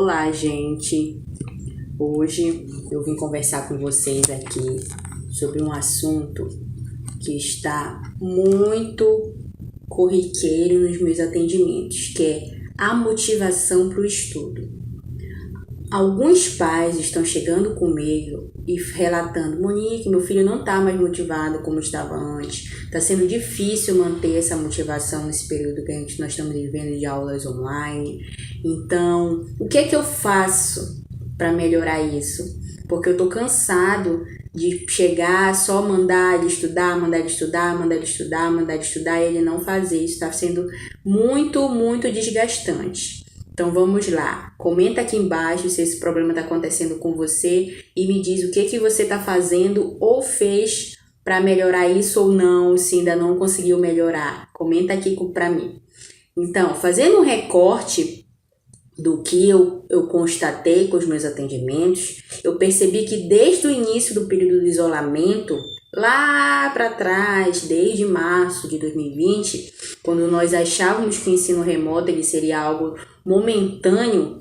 Olá, gente! Hoje eu vim conversar com vocês aqui sobre um assunto que está muito corriqueiro nos meus atendimentos, que é a motivação para o estudo. Alguns pais estão chegando comigo e relatando: Monique, meu filho não está mais motivado como estava antes, está sendo difícil manter essa motivação nesse período que nós estamos vivendo de aulas online. Então, o que é que eu faço para melhorar isso? Porque eu estou cansado de chegar, só mandar ele estudar, e ele não fazer. Isso está sendo muito desgastante. Então vamos lá, comenta aqui embaixo se esse problema está acontecendo com você e me diz o que você está fazendo ou fez para melhorar isso ou não, se ainda não conseguiu melhorar. Comenta aqui para mim. Então, fazendo um recorte do que eu constatei com os meus atendimentos, eu percebi que desde o início do período de isolamento, lá para trás, desde março de 2020, quando nós achávamos que o ensino remoto ele seria algo momentâneo,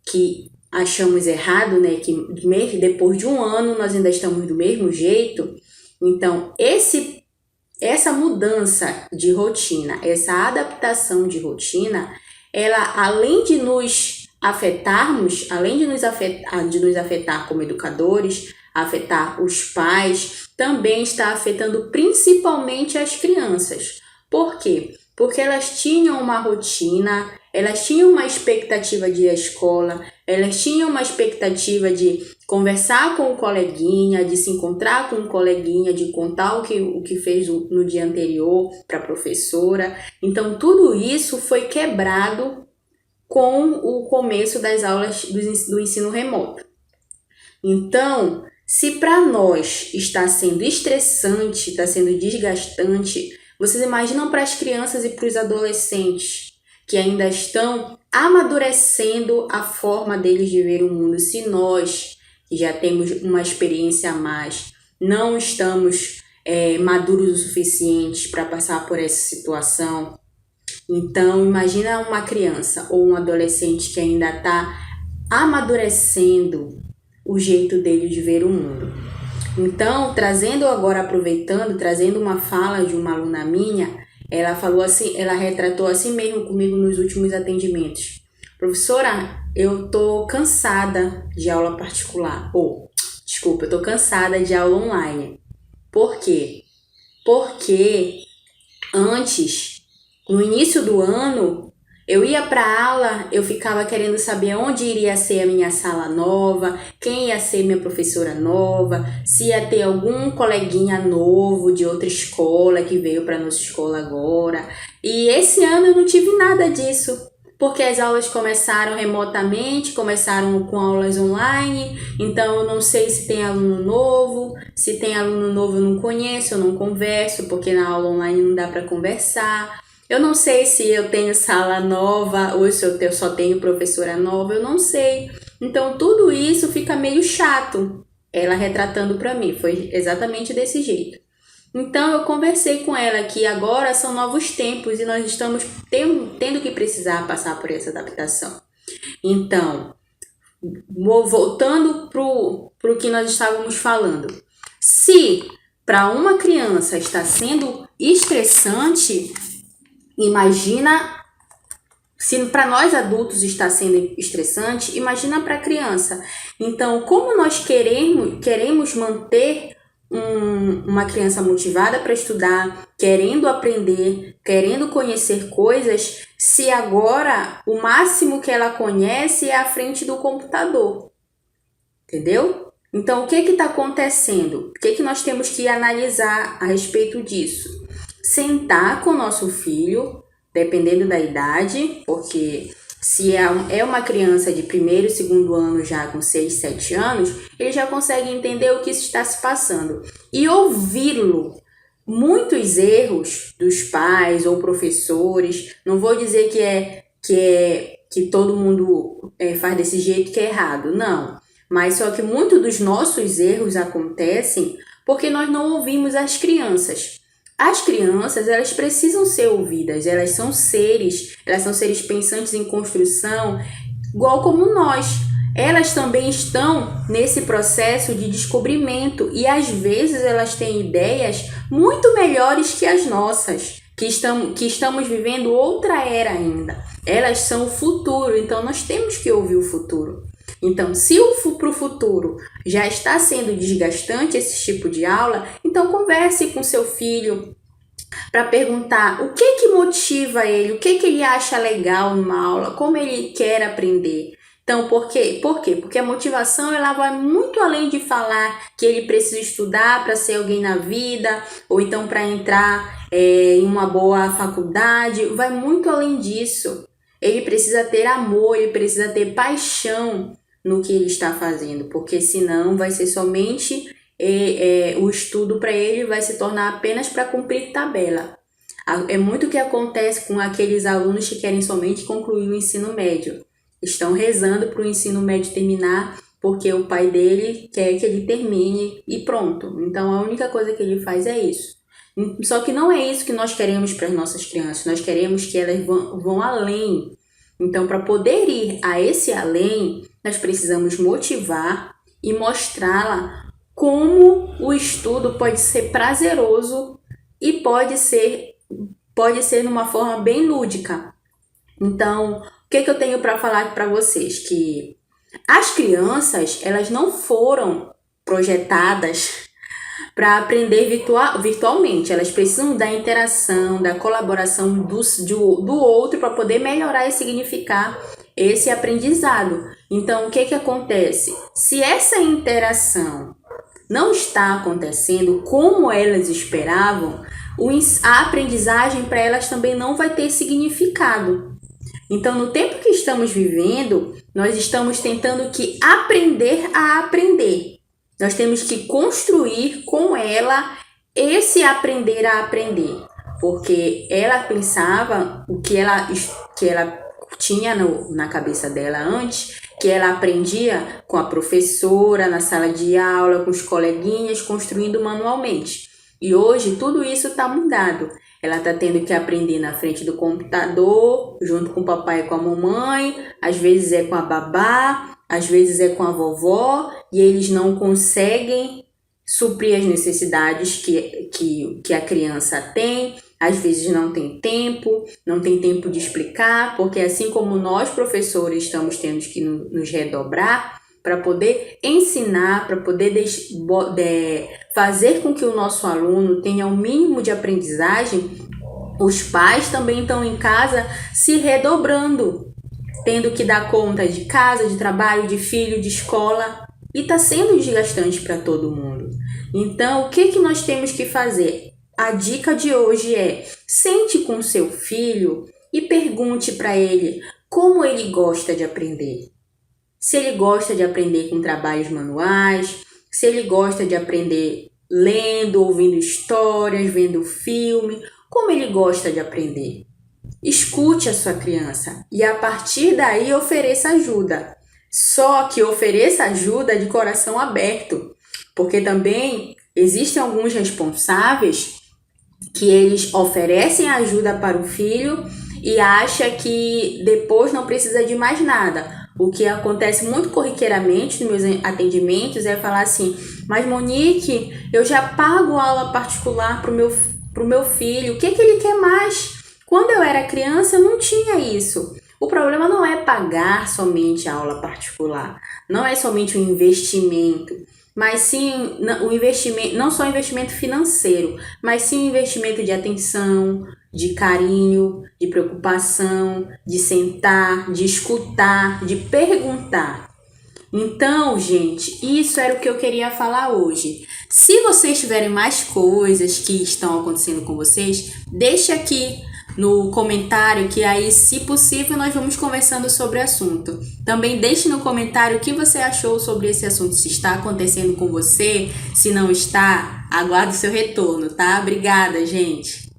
que achamos errado, né? Que depois de um ano nós ainda estamos do mesmo jeito. Então, essa mudança de rotina, essa adaptação de rotina, ela, além de nos afetarmos, além de nos afetar como educadores, afetar os pais, também está afetando principalmente as crianças. Por quê? Porque elas tinham uma rotina, elas tinham uma expectativa de ir à escola, elas tinham uma expectativa de conversar com o coleguinha, de se encontrar com o coleguinha, de contar o que fez no dia anterior para a professora. Então, tudo isso foi quebrado com o começo das aulas do ensino remoto. Então, se para nós está sendo estressante, está sendo desgastante, vocês imaginam para as crianças e para os adolescentes que ainda estão amadurecendo a forma deles de ver o mundo. Se nós, que já temos uma experiência a mais, não estamos maduros o suficiente para passar por essa situação, então imagina uma criança ou um adolescente que ainda está amadurecendo o jeito dele de ver o mundo. Então, trazendo uma fala de uma aluna minha, ela falou assim, ela retratou assim mesmo comigo nos últimos atendimentos. Professora, eu tô cansada de aula particular. Eu tô cansada de aula online. Por quê? Porque antes, no início do ano, eu ia para aula, eu ficava querendo saber onde iria ser a minha sala nova, quem ia ser minha professora nova, se ia ter algum coleguinha novo de outra escola que veio para nossa escola agora. E esse ano eu não tive nada disso, porque as aulas começaram remotamente, começaram com aulas online, então eu não sei se tem aluno novo, se tem aluno novo eu não conheço, eu não converso, porque na aula online não dá para conversar. Eu não sei se eu tenho sala nova ou se eu só tenho professora nova, eu não sei. Então, tudo isso fica meio chato. Ela retratando para mim, foi exatamente desse jeito. Então, eu conversei com ela que agora são novos tempos e nós estamos tendo que precisar passar por essa adaptação. Então, voltando pro que nós estávamos falando. Se para uma criança está sendo estressante, imagina, se para nós adultos está sendo estressante, imagina para a criança. Então, como nós queremos manter uma criança motivada para estudar, querendo aprender, querendo conhecer coisas, se agora o máximo que ela conhece é a frente do computador? Entendeu? Então, o que está acontecendo? O que nós temos que analisar a respeito disso? Sentar com o nosso filho, dependendo da idade, porque se é uma criança de primeiro e segundo ano já com 6, 7 anos, ele já consegue entender o que está se passando. E ouvi-lo. Muitos erros dos pais ou professores, não vou dizer que todo mundo faz desse jeito que é errado, não. Mas só que muitos dos nossos erros acontecem porque nós não ouvimos as crianças. As crianças, elas precisam ser ouvidas, elas são seres pensantes em construção, igual como nós. Elas também estão nesse processo de descobrimento e às vezes elas têm ideias muito melhores que as nossas, que estamos vivendo outra era ainda. Elas são o futuro, então nós temos que ouvir o futuro. Então, se para o futuro já está sendo desgastante esse tipo de aula, então converse com seu filho para perguntar o que motiva ele, o que ele acha legal numa aula, como ele quer aprender. Então, por quê? Porque a motivação ela vai muito além de falar que ele precisa estudar para ser alguém na vida, ou então para entrar em uma boa faculdade, vai muito além disso. Ele precisa ter amor, ele precisa ter paixão no que ele está fazendo, porque senão vai ser somente o estudo para ele vai se tornar apenas para cumprir tabela. É muito o que acontece com aqueles alunos que querem somente concluir o ensino médio. Estão rezando para o ensino médio terminar porque o pai dele quer que ele termine e pronto. Então, a única coisa que ele faz é isso. Só que não é isso que nós queremos para as nossas crianças. Nós queremos que elas vão além. Então, para poder ir a esse além, nós precisamos motivar e mostrá-la como o estudo pode ser prazeroso e pode ser de uma forma bem lúdica. Então, o que eu tenho para falar para vocês? Que as crianças, elas não foram projetadas para aprender virtualmente. Elas precisam da interação, da colaboração do outro para poder melhorar e significar esse aprendizado. Então, o que acontece? Se essa interação não está acontecendo como elas esperavam, a aprendizagem para elas também não vai ter significado. Então, no tempo que estamos vivendo, nós estamos tentando que aprender a aprender. Nós temos que construir com ela esse aprender a aprender. Porque ela pensava o que ela tinha na cabeça dela antes, que ela aprendia com a professora, na sala de aula, com os coleguinhas, construindo manualmente. E hoje tudo isso está mudado. Ela está tendo que aprender na frente do computador, junto com o papai e com a mamãe, às vezes é com a babá, às vezes é com a vovó, e eles não conseguem suprir as necessidades que a criança tem. Às vezes não tem tempo de explicar, porque assim como nós professores estamos tendo que nos redobrar para poder ensinar, para poder fazer com que o nosso aluno tenha o mínimo de aprendizagem, os pais também estão em casa se redobrando, tendo que dar conta de casa, de trabalho, de filho, de escola, e está sendo desgastante para todo mundo. Então, o que nós temos que fazer? A dica de hoje é: sente com seu filho e pergunte para ele como ele gosta de aprender. Se ele gosta de aprender com trabalhos manuais, se ele gosta de aprender lendo, ouvindo histórias, vendo filme, como ele gosta de aprender. Escute a sua criança e a partir daí ofereça ajuda. Só que ofereça ajuda de coração aberto, porque também existem alguns responsáveis que eles oferecem ajuda para o filho e acha que depois não precisa de mais nada. O que acontece muito corriqueiramente nos meus atendimentos é falar assim: mas Monique, eu já pago aula particular pro meu filho, o que ele quer mais? Quando eu era criança eu não tinha isso. O problema não é pagar somente a aula particular, não é somente um investimento, mas sim o investimento, não só investimento financeiro, mas sim investimento de atenção, de carinho, de preocupação, de sentar, de escutar, de perguntar. Então, gente, isso era o que eu queria falar hoje. Se vocês tiverem mais coisas que estão acontecendo com vocês, deixe aqui no comentário, que aí, se possível, nós vamos conversando sobre o assunto. Também deixe no comentário o que você achou sobre esse assunto, se está acontecendo com você, se não está, aguardo o seu retorno, tá? Obrigada, gente!